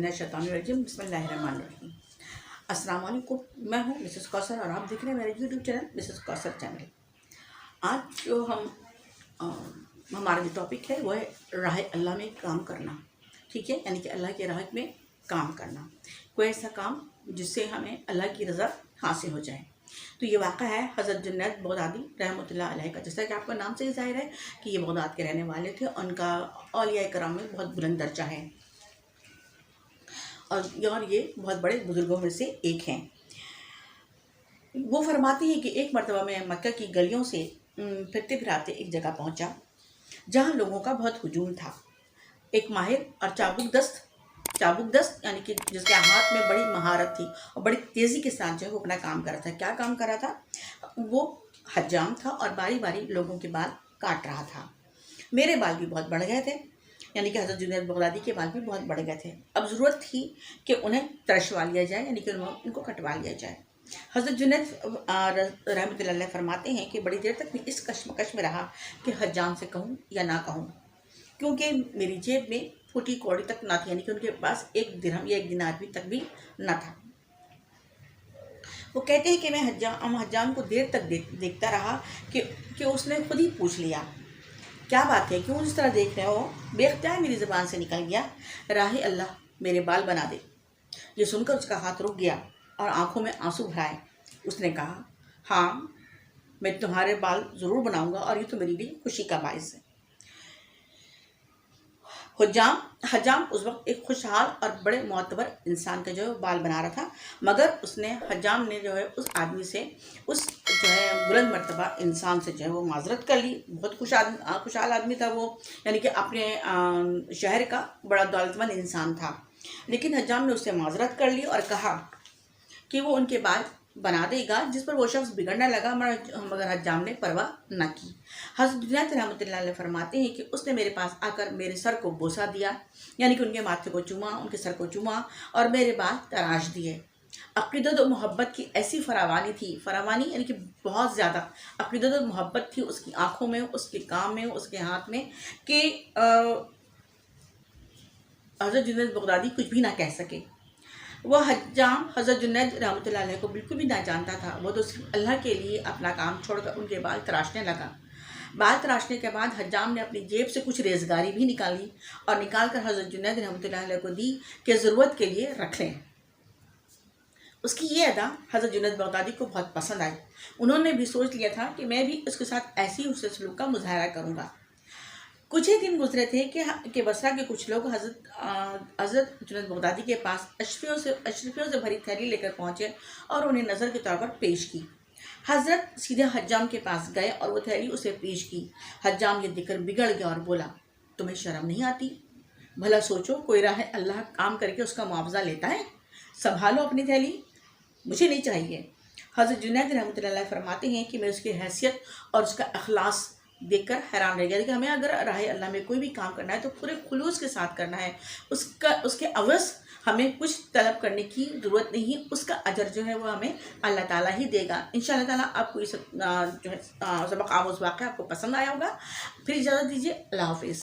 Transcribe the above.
मिनश्शैतानिर्रजीम बिस्मिल्लाहिर्रहमानिर्रहीम। अस्सलाम वालेकुम, मैं हूँ मिसेस कौसर और आप देख रहे हैं मेरा YouTube channel Mrs Kausar channel. आज जो हमारा जो टॉपिक है वो है राह अल्लाह में काम करना। ठीक है, यानी कि अल्लाह की राह में काम करना, कोई ऐसा काम जिससे हमें अल्लाह की रज़ा हासिल हो जाए। तो ये वाक़ा है हज़रत जुनैद बगदादी रहमतुल्लाह अलैह का। जैसा कि आपका नाम से ही ज़ाहिर है कि ये बगदाद के रहने वाले थे। उनका औलिया कराम में बहुत बुलंद दर्जा है और ये बहुत बड़े बुज़ुर्गों में से एक हैं। वो फरमाते हैं कि एक मरतबा मैं मक्का की गलियों से फिरते फिराते एक जगह पहुंचा जहां लोगों का बहुत हुजूम था। एक माहिर और चाबुक दस्त यानी कि जिसके हाथ में बड़ी महारत थी और बड़ी तेज़ी के साथ जो है वो अपना काम कर रहा था। क्या काम कर रहा था? वो हज्जाम था और बारी बारी लोगों के बाल काट रहा था। मेरे बाल भी बहुत बढ़ गए थे, यानी कि हज़रत जुनैद बगदादी के बाल भी बहुत बढ़ गए थे। अब ज़रूरत थी कि उन्हें तरशवा लिया जाए, यानी कि उनको कटवा लिया जाए। हज़रत जुनैद रहमतुल्लाह अलैह फरमाते हैं कि बड़ी देर तक मैं इस कश्मकश में रहा कि हज्जाम से कहूँ या ना कहूँ, क्योंकि मेरी जेब में फूटी कौड़ी तक ना थी, यानी कि उनके पास एक दिरहम या एक दिनार भी तक भी ना था। वो कहते हैं कि मैं हज्जाम को देर तक देखता रहा कि उसने खुद ही पूछ लिया, क्या बात है, क्यों इस तरह देख रहे हो? बेख्तियार मेरी ज़बान से निकल गया, राहे अल्लाह मेरे बाल बना दे। ये सुनकर उसका हाथ रुक गया और आंखों में आंसू भराए उसने कहा, हाँ मैं तुम्हारे बाल ज़रूर बनाऊंगा और ये तो मेरे लिए खुशी का बायस है। हज्जाम उस वक्त एक खुशहाल और बड़े मोतबर इंसान का जो है बाल बना रहा था, मगर हज्जाम ने जो है उस आदमी से, उस जो है बुलंद मर्तबा इंसान से जो है वो माजरत कर ली। बहुत खुशहाल आदमी था वो, यानी कि अपने शहर का बड़ा दौलतमंद इंसान था। लेकिन हज्जाम ने उससे माजरत कर ली और कहा कि वो उनके बाल बना देगा, जिस पर वो शख्स बिगड़ने लगा, मगर हज्जाम ने परवाह न की। हज़रत जुनैद रहमतुल्लाह अलैह फरमाते हैं कि उसने मेरे पास आकर मेरे सर को बोसा दिया, यानी कि उनके माथे को चूमा, उनके सर को चूमा और मेरे बाल तराश दिए। अक़ीदत और मोहब्बत की ऐसी फरावानी यानी कि बहुत ज़्यादा अक़ीदत और मोहब्बत थी उसकी आँखों में, उसके काम में, उसके हाथ में, कि हज़रत जुनैद बगदादी कुछ भी ना कह सके। वह हज्जाम हज़रत जुनैद रहमतुल्लाह अलैह को बिल्कुल भी ना जानता था। वो तो सिर्फ अल्लाह के लिए अपना काम छोड़कर उनके बाल तराशने लगा। बाल तराशने के बाद हज्जाम ने अपनी जेब से कुछ रेज़गारी भी निकाली और निकाल कर हज़रत जुनैद रहमतुल्लाह अलैह को दी कि ज़रूरत के लिए रख लें। उसकी ये अदा हज़रत जुनैद बगदादी को बहुत पसंद आई। उन्होंने भी सोच लिया था कि मैं भी उसके साथ ऐसी उससे सलूक का मुज़ाहरा करूँगा। कुछ ही दिन गुजरे थे कि बसरा के कुछ लोग हज़रत जुनैद बगदादी के पास अशरफियों से भरी थैली लेकर पहुँचे और उन्हें नज़र के तौर पर पेश की। हज़रत सीधे हज्जाम के पास गए और वो थैली उसे पेश की। हज्जाम ये देखकर बिगड़ गया और बोला, तुम्हें शर्म नहीं आती? भला सोचो, कोई राह अल्लाह काम करके उसका मुआवजा लेता है? संभालो अपनी थैली, मुझे नहीं चाहिए। हज़रत जुनैद रहमतुल्लाह अलैह फरमाते हैं कि मैं उसकी हैसियत और उसका अखलास देखकर हैरान रह गया कि हमें अगर राह अल्लाह में कोई भी काम करना है तो पूरे खुलूस के साथ करना है। उसके अवज़ हमें कुछ तलब करने की ज़रूरत नहीं, उसका अजर जो है वो हमें अल्लाह ताला ही देगा। इंशाअल्लाह ताला आपको इस जो है सबक आमोज़ वाक़या आपको पसंद आया होगा। फिर इजाज़त दीजिए, अल्लाह हाफ़िज़।